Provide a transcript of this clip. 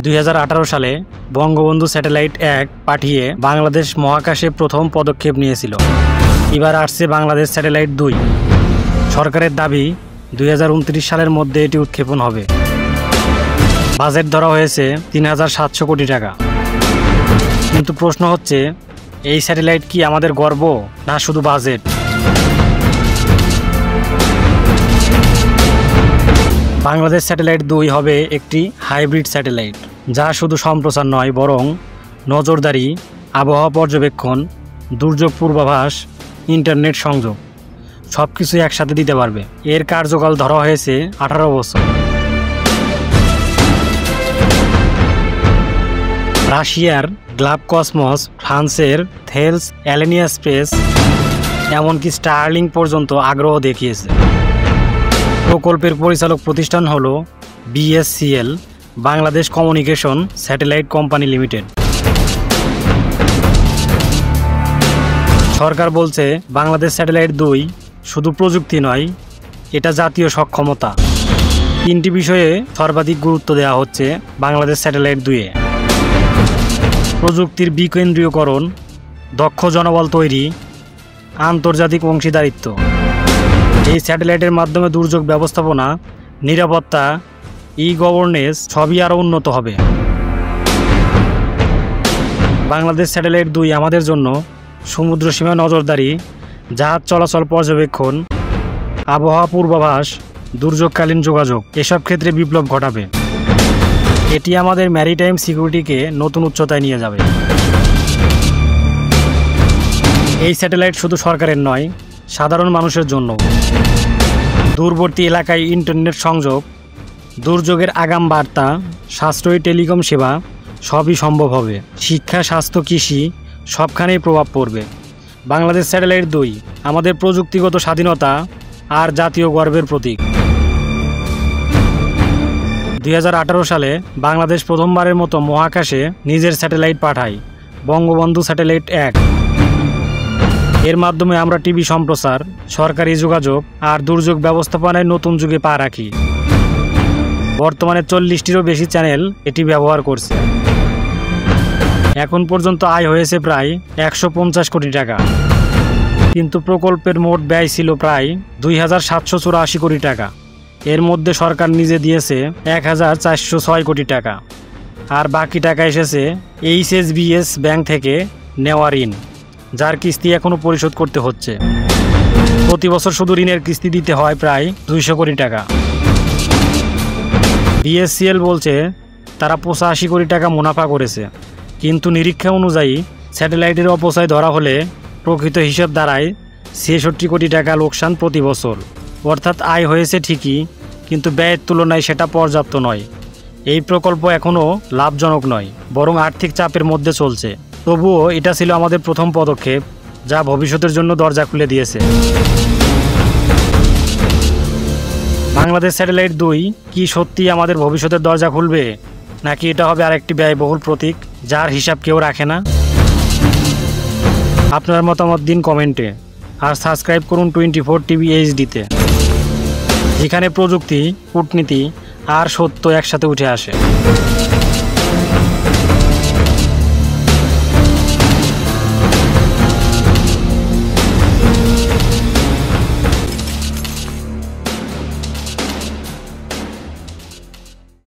2018 সালে বঙ্গবন্ধু স্যাটেলাইট 1 পাঠিয়ে বাংলাদেশ মহাকাশে প্রথম পদক্ষেপ নিয়েছিল। এবার আসছে বাংলাদেশ স্যাটেলাইট 2। সরকারের দাবি 2029 সালের মধ্যে এটি উৎক্ষেপণ হবে। বাজেট ধরা হয়েছে 3700 কোটি টাকা। কিন্তু প্রশ্ন হচ্ছে, এই স্যাটেলাইট কি আমাদের গর্ব, না শুধু বাজেট? বাংলাদেশ স্যাটেলাইট 2 হবে একটি হাইব্রিড স্যাটেলাইট, যা শুধু সম্প্রচার নয়, বরং নজরদারি, আবহাওয়া পর্যবেক্ষণ, দুর্যোগ পূর্বাভাস, ইন্টারনেট সংযোগ সব কিছু একসাথে দিতে পারবে। এর কার্যকাল ধরা হয়েছে 18 বছর। রাশিয়ার গ্লাভকসমস, ফ্রান্সের থেলস অ্যালেনিয়া স্পেস, এমনকি স্টারলিংক পর্যন্ত আগ্রহ দেখিয়েছে। প্রকল্পের পরিচালক প্রতিষ্ঠান হল BSCL, Bangladesh communication satellite company limited. সরকার বলছে বাংলাদেশ স্যাটেলাইট 2 শুধু প্রযুক্তি নয়, এটা জাতীয় সক্ষমতা। 3টি বিষয়ে সর্বাধিক গুরুত্ব দেওয়া হচ্ছে বাংলাদেশ স্যাটেলাইট 2-এ: প্রযুক্তির বিকেন্দ্রীয়করণ, দক্ষ জনবল তৈরি, আন্তর্জাতিক অংশীদারিত্ব। এই স্যাটেলাইটের মাধ্যমে দুর্যোগ ব্যবস্থাপনা, নিরাপত্তা, গভর্নেন্স সবই আরও উন্নত হবে। বাংলাদেশ স্যাটেলাইট 2 আমাদের জন্য সমুদ্র সীমা নজরদারি, জাহাজ চলাচল পর্যবেক্ষণ, আবহাওয়া পূর্বাভাস, দুর্যোগকালীন যোগাযোগ এসব ক্ষেত্রে বিপ্লব ঘটাবে। এটি আমাদের ম্যারিটাইম সিকিউরিটিকে নতুন উচ্চতায় নিয়ে যাবে। এই স্যাটেলাইট শুধু সরকারের নয়, সাধারণ মানুষের জন্য। দূরবর্তী এলাকায় ইন্টারনেট সংযোগ, দুর্যোগের আগাম বার্তা, সাশ্রয়ী টেলিকম সেবা সবই সম্ভব হবে। শিক্ষা, স্বাস্থ্য, কৃষি সবখানেই প্রভাব পড়বে। বাংলাদেশ স্যাটেলাইট 2 আমাদের প্রযুক্তিগত স্বাধীনতা আর জাতীয় গর্বের প্রতীক। 2018 সালে বাংলাদেশ প্রথমবারের মতো মহাকাশে নিজের স্যাটেলাইট পাঠায়, বঙ্গবন্ধু স্যাটেলাইট 1। এর মাধ্যমে আমরা টিভি সম্প্রচার, সরকারি যোগাযোগ আর দুর্যোগ ব্যবস্থাপনায় নতুন যুগে পা রাখি। বর্তমানে 40টিরও বেশি চ্যানেল এটি ব্যবহার করছে। এখন পর্যন্ত আয় হয়েছে প্রায় 150 কোটি টাকা, কিন্তু প্রকল্পের মোট ব্যয় ছিল প্রায় 2784 কোটি টাকা। এর মধ্যে সরকার নিজে দিয়েছে 1406 কোটি টাকা, আর বাকি টাকা এসেছে HSBC ব্যাংক থেকে নেওয়া ঋণ, যার কিস্তি এখনও পরিশোধ করতে হচ্ছে। প্রতি বছর শুধু ঋণের কিস্তি দিতে হয় প্রায় 200 কোটি টাকা। BSCL বলছে তারা 85 কোটি টাকা মুনাফা করেছে, কিন্তু নিরীক্ষা অনুযায়ী স্যাটেলাইটের অপচয় ধরা হলে প্রকৃত হিসাব দাঁড়ায় 66 কোটি টাকা লোকসান প্রতি বছর। অর্থাৎ আয় হয়েছে ঠিকই, কিন্তু ব্যয়ের তুলনায় সেটা পর্যাপ্ত নয়। এই প্রকল্প এখনও লাভজনক নয়, বরং আর্থিক চাপের মধ্যে চলছে। তবুও এটা ছিল আমাদের প্রথম পদক্ষেপ, যা ভবিষ্যতের জন্য দরজা খুলে দিয়েছে। বাংলাদেশ স্যাটেলাইট 2 কি সত্যি আমাদের ভবিষ্যতের দরজা খুলবে, নাকি এটা হবে আরেকটি ব্যয়বহুল প্রতীক যার হিসাব কেউ রাখে না? আপনার মতামত দিন কমেন্টে, আর সাবস্ক্রাইব করুন 24 টিভি HD-তে, যেখানে প্রযুক্তি, কূটনীতি আর সত্য একসাথে উঠে আসে।